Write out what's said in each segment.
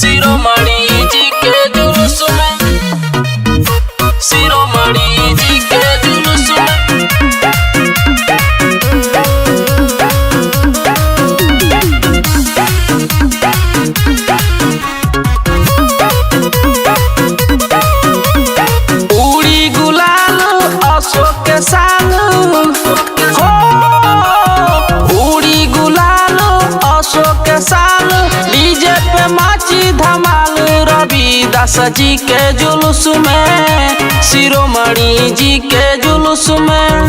शिरोमणि जी के जुलूस में, शिरोमणि जी के जुलूस में। उड़ी गुलाल अशोक के संग हो, उड़ी गुलाल अशोक के संग डीजे पे माची धमाल रविदास जी के जुलूस में, शिरोमणि जी के जुलूस में।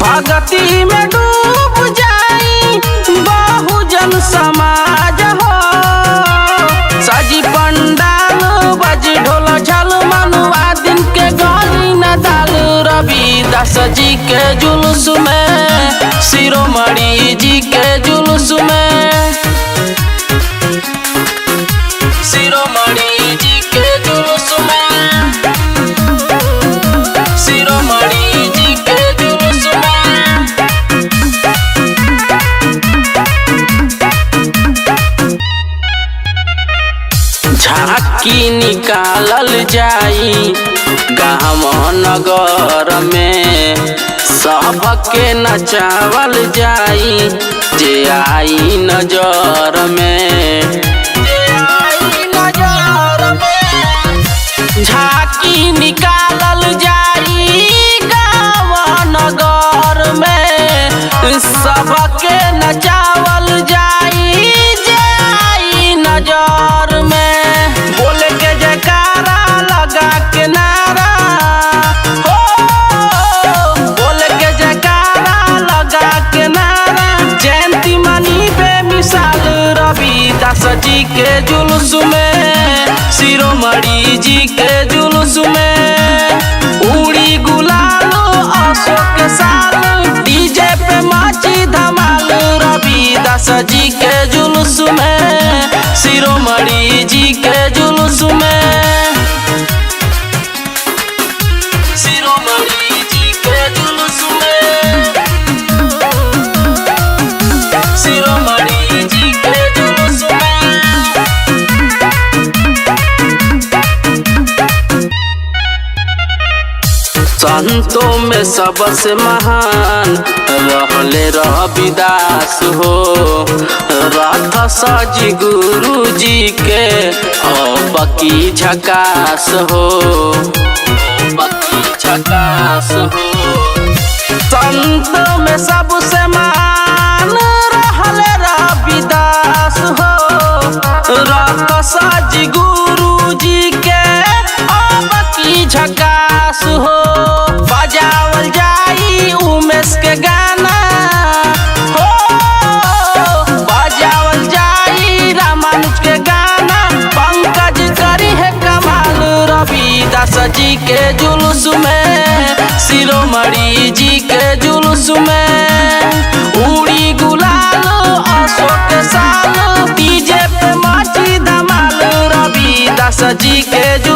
भगती में डूब जाई बहुजन समाज हो, सजी पंडाल बज ढोल झल मनुआ दिन के गली न दाल रविदास जी के जुलूस में, शिरोमणि जी के जुलूस में। शिरोमणि जी के जुलूस में, शिरोमणि जी के जुलूस में। झांकी निकालल जाई गाँव नगर में, सबके नचावल जाई जे आई नजर में, जे आई नजर में। झांकी निकालल जाई गाँव नगर में, सबके नचावल जाई जे आई नजर में। बोल के जयकारा लगा के नारा हो, बोल के जयकारा लगा के नारा। जयंती मनी बेमिसाल रविदास जी के जुलूस में, शिरोमणि जी के जुलूस में। उड़ी गुलाल अशोक के साल डीजे पे माची धमाल रविदास जी के जुलूस में, शिरोमणि जी के जुलूस में। शिरोमणि जी के जुलूस में, शिरोमणि जी के जुलूस में। संतों में सबसे महान रहले रविदास हो, रथ सजी गुरु जी के बकी झकास हो, बकी झकास हो। संतों में सबसे महान रहले रविदास हो, रथ सजी गुरु जी के बकी झकास हो। बजावल जाई उमेश के गाना हो, बजावल जाई रामानुज के गाना। पंकज करी है कमाल रविदास जी के जुलूस में, शिरोमणि जी के जुलूस में। उड़ी गुलाल अशोक के साल डीजे पे माची धमाल रविदास जी के जुलूस